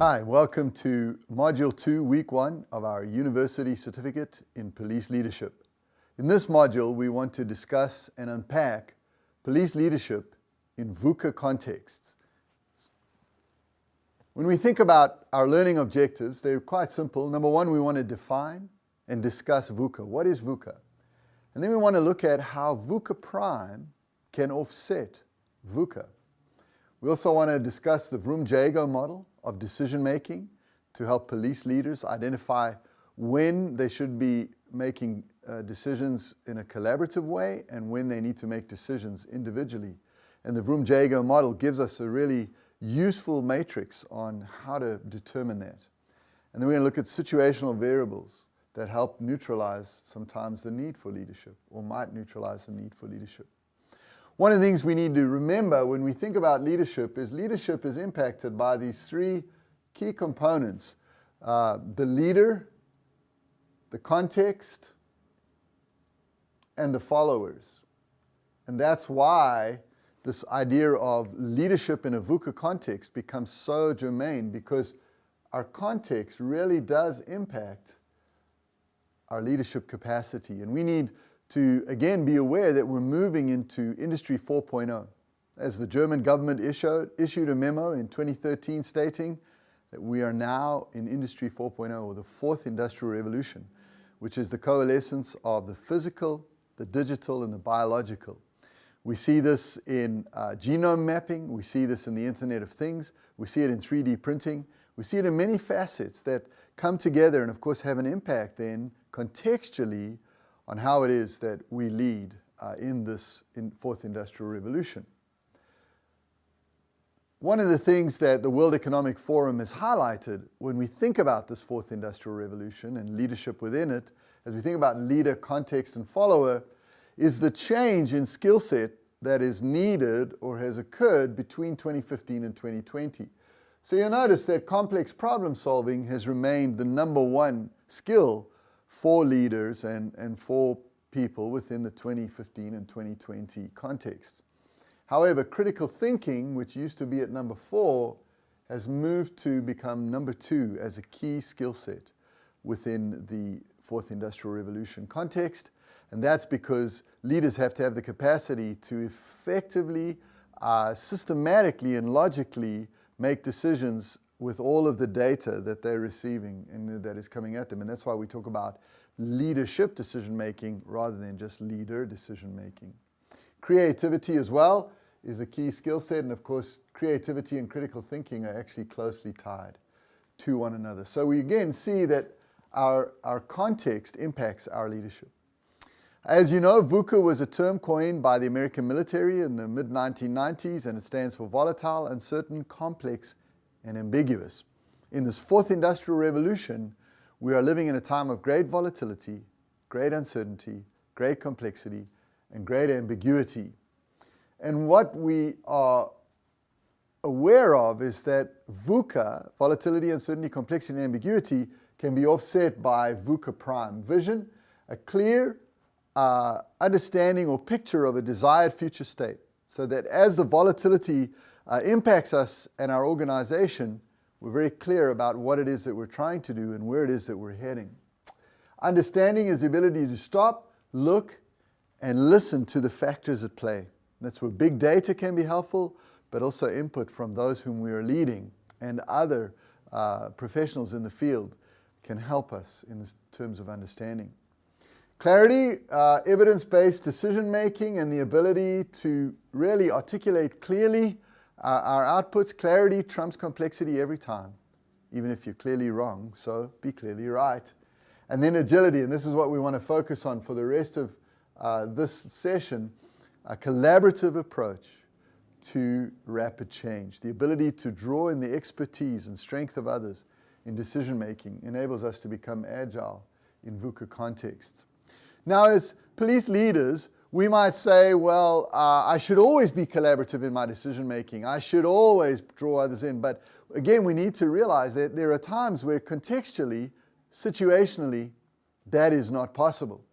Hi, welcome to Module 2, Week 1 of our University Certificate in Police Leadership. In this module, we want to discuss and unpack police leadership in VUCA contexts. When we think about our learning objectives, they're quite simple. Number one, we want to define and discuss VUCA. What is VUCA? And then we want to look at how VUCA prime can offset VUCA. We also want to discuss the Vroom-Jago model of decision-making to help police leaders identify when they should be making decisions in a collaborative way and when they need to make decisions individually. And the Vroom-Jago model gives us a really useful matrix on how to determine that. And then we're going to look at situational variables that help neutralize sometimes the need for leadership, or might neutralize the need for leadership. One of the things we need to remember when we think about leadership is impacted by these three key components: the leader, the context, and the followers. And that's why this idea of leadership in a VUCA context becomes so germane, because our context really does impact our leadership capacity. And we need to, again, be aware that we're moving into Industry 4.0. As the German government issued a memo in 2013 stating that we are now in Industry 4.0, or the fourth industrial revolution, which is the coalescence of the physical, the digital, and the biological. We see this in genome mapping, we see this in the Internet of Things, we see it in 3D printing, we see it in many facets that come together and of course have an impact then contextually on how it is that we lead in this fourth industrial revolution. One of the things that the World Economic Forum has highlighted when we think about this fourth industrial revolution and leadership within it, as we think about leader, context, and follower, is the change in skill set that is needed or has occurred between 2015 and 2020. So you'll notice that complex problem solving has remained the number one skill for leaders and for people within the 2015 and 2020 context. However, critical thinking, which used to be at number 4, has moved to become number 2 as a key skill set within the fourth industrial revolution context. And that's because leaders have to have the capacity to effectively, systematically and logically make decisions with all of the data that they're receiving and that is coming at them. And that's why we talk about leadership decision-making rather than just leader decision-making. Creativity as well is a key skill set, and of course creativity and critical thinking are actually closely tied to one another. So we again see that our context impacts our leadership. As you know, VUCA was a term coined by the American military in the mid-1990s, and it stands for volatile, uncertain, complex, and ambiguous. In this fourth industrial revolution, we are living in a time of great volatility, great uncertainty, great complexity, and great ambiguity. And what we are aware of is that VUCA, volatility, uncertainty, complexity, and ambiguity, can be offset by VUCA prime, vision, a clear understanding or picture of a desired future state, so that as the volatility impacts us and our organization, we're very clear about what it is that we're trying to do and where it is that we're heading. Understanding is the ability to stop, look, and listen to the factors at play. That's where big data can be helpful, but also input from those whom we are leading and other professionals in the field can help us in terms of understanding. Clarity, evidence-based decision-making, and the ability to really articulate clearly our outputs. Clarity trumps complexity every time, even if you're clearly wrong, so be clearly right. And then agility, and this is what we want to focus on for the rest of this session, a collaborative approach to rapid change. The ability to draw in the expertise and strength of others in decision-making enables us to become agile in VUCA contexts. Now, as police leaders, we might say, well, I should always be collaborative in my decision-making. I should always draw others in. But again, we need to realize that there are times where contextually, situationally, that is not possible.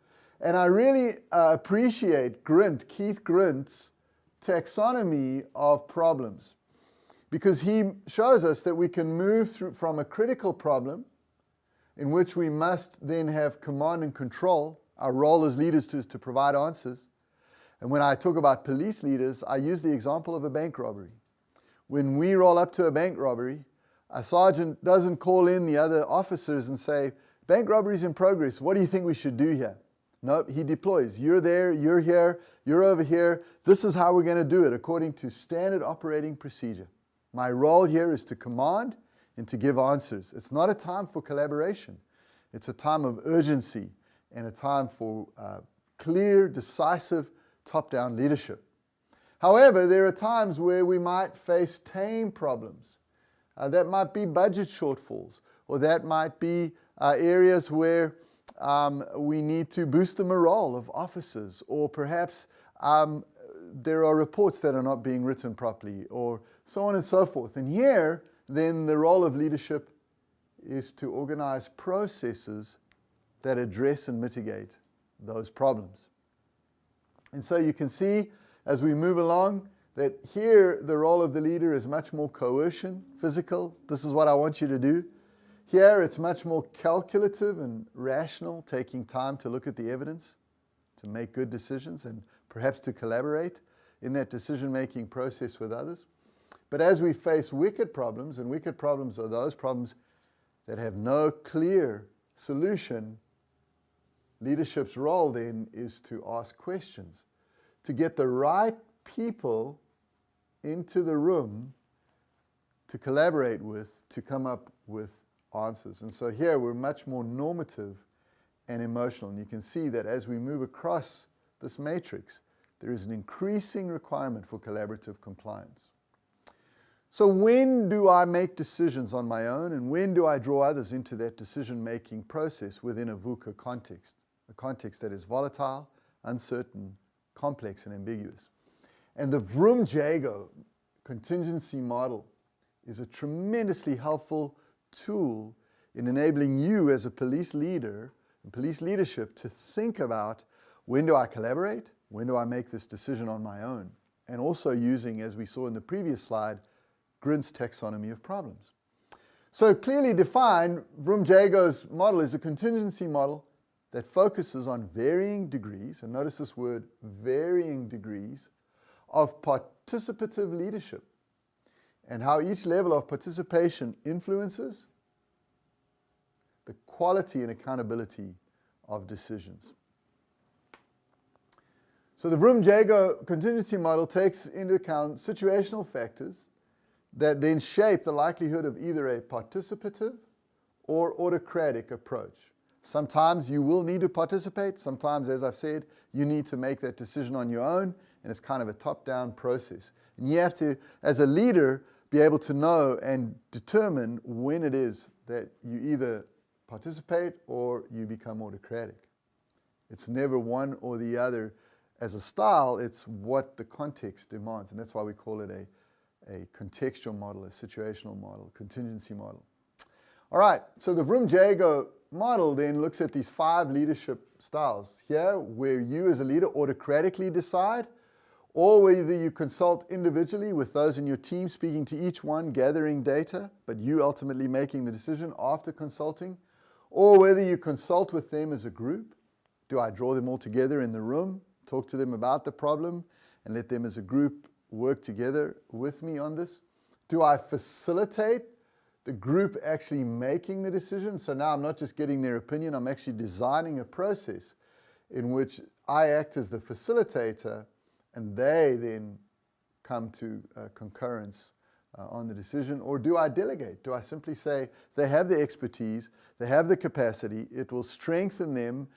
And I really appreciate Keith Grint's taxonomy of problems. because he shows us that we can move through from a critical problem in which we must then have command and control. Our role as leaders is to provide answers. And when I talk about police leaders, I use the example of a bank robbery. When we roll up to a bank robbery, a sergeant doesn't call in the other officers and say, bank robbery is in progress, what do you think we should do here? No, he deploys. You're there, you're here, you're over here. This is how we're going to do it according to standard operating procedure. My role here is to command and to give answers. It's not a time for collaboration. It's a time of urgency and a time for clear, decisive, top-down leadership. However, there are times where we might face tame problems. That might be budget shortfalls, or that might be areas where we need to boost the morale of officers, or perhaps there are reports that are not being written properly, or so on and so forth. And here, then, the role of leadership is to organize processes that address and mitigate those problems. And so you can see, as we move along, that here the role of the leader is much more coercion, physical. This is what I want you to do. Here it's much more calculative and rational, taking time to look at the evidence, to make good decisions, and perhaps to collaborate in that decision-making process with others. But as we face wicked problems, and wicked problems are those problems that have no clear solution, leadership's role then is to ask questions, to get the right people into the room to collaborate with, to come up with answers. And so here we're much more normative and emotional. And you can see that as we move across this matrix, there is an increasing requirement for collaborative compliance. So when do I make decisions on my own, and when do I draw others into that decision-making process within a VUCA context, a context that is volatile, uncertain, complex, and ambiguous? And the Vroom-Jago contingency model is a tremendously helpful tool in enabling you as a police leader and police leadership to think about, when do I collaborate? When do I make this decision on my own? And also using, as we saw in the previous slide, Grint's taxonomy of problems. So clearly defined, Vroom-Jago's model is a contingency model that focuses on varying degrees, and notice this word, varying degrees, of participative leadership, and how each level of participation influences the quality and accountability of decisions. So the Vroom-Jago contingency model takes into account situational factors that then shape the likelihood of either a participative or autocratic approach. Sometimes you will need to participate. Sometimes, as I've said, you need to make that decision on your own, and it's kind of a top-down process. And you have to, as a leader, be able to know and determine when it is that you either participate or you become autocratic. It's never one or the other as a style. It's what the context demands, and that's why we call it a contextual model, a situational model, contingency model. All right, so the Vroom-Jago model then looks at these 5 leadership styles here, where you as a leader autocratically decide, or whether you consult individually with those in your team, speaking to each one, gathering data, but you ultimately making the decision after consulting, or whether you consult with them as a group. Do I draw them all together in the room, talk to them about the problem, and let them as a group work together with me on this? Do I facilitate the group actually making the decision? So now I'm not just getting their opinion, I'm actually designing a process in which I act as the facilitator and they then come to concurrence on the decision. Or do I delegate? Do I simply say they have the expertise, they have the capacity, it will strengthen them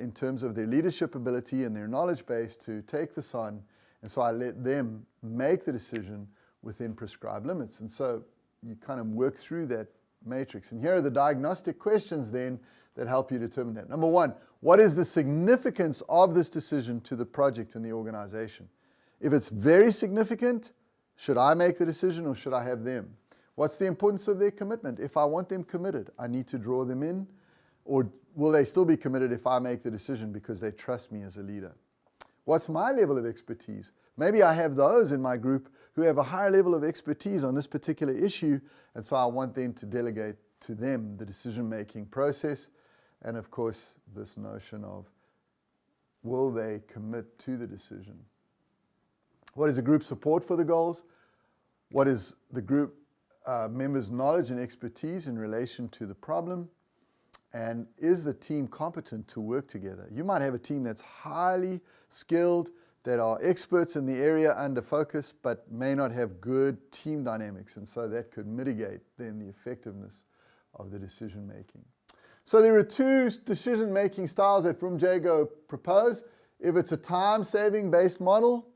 in terms of their leadership ability and their knowledge base to take this on, and so I let them make the decision within prescribed limits. And so you kind of work through that matrix. And here are the diagnostic questions then that help you determine that. Number 1, what is the significance of this decision to the project and the organization? If it's very significant, should I make the decision or should I have them? What's the importance of their commitment? If I want them committed, I need to draw them in, or will they still be committed if I make the decision because they trust me as a leader? What's my level of expertise? Maybe I have those in my group who have a higher level of expertise on this particular issue, and so I want them to delegate to them the decision-making process. And of course, this notion of will they commit to the decision? What is the group support for the goals? What is the group members' knowledge and expertise in relation to the problem? And is the team competent to work together? You might have a team that's highly skilled, that are experts in the area under focus, but may not have good team dynamics, and so that could mitigate then the effectiveness of the decision making. So there are two decision making styles that Vroom Jago propose. If it's a time-saving based model,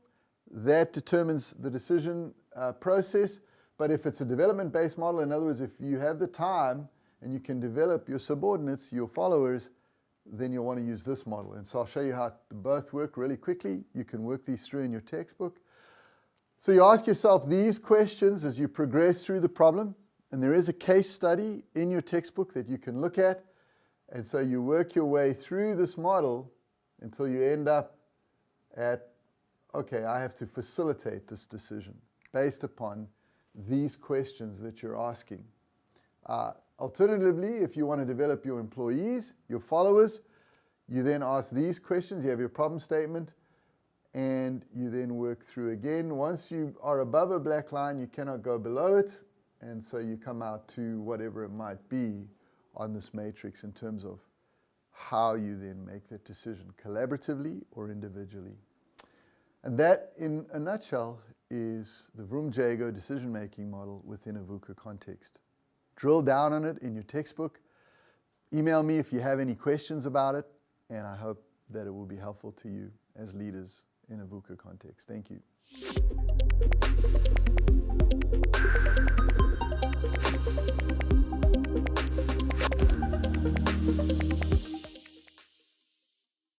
that determines the decision process. But if it's a development-based model, in other words, if you have the time and you can develop your subordinates, your followers, then you'll want to use this model. And so I'll show you how both work really quickly. You can work these through in your textbook. So you ask yourself these questions as you progress through the problem, and there is a case study in your textbook that you can look at. And so you work your way through this model until you end up at, okay, I have to facilitate this decision based upon these questions that you're asking. Alternatively, if you want to develop your employees, your followers, you then ask these questions. You have your problem statement, and you then work through again. Once you are above a black line, you cannot go below it, and so you come out to whatever it might be on this matrix in terms of how you then make that decision, collaboratively or individually. And that, in a nutshell, is the Vroom Jago decision-making model within a VUCA context. Drill down on it in your textbook. Email me if you have any questions about it, and I hope that it will be helpful to you as leaders in a VUCA context. Thank you.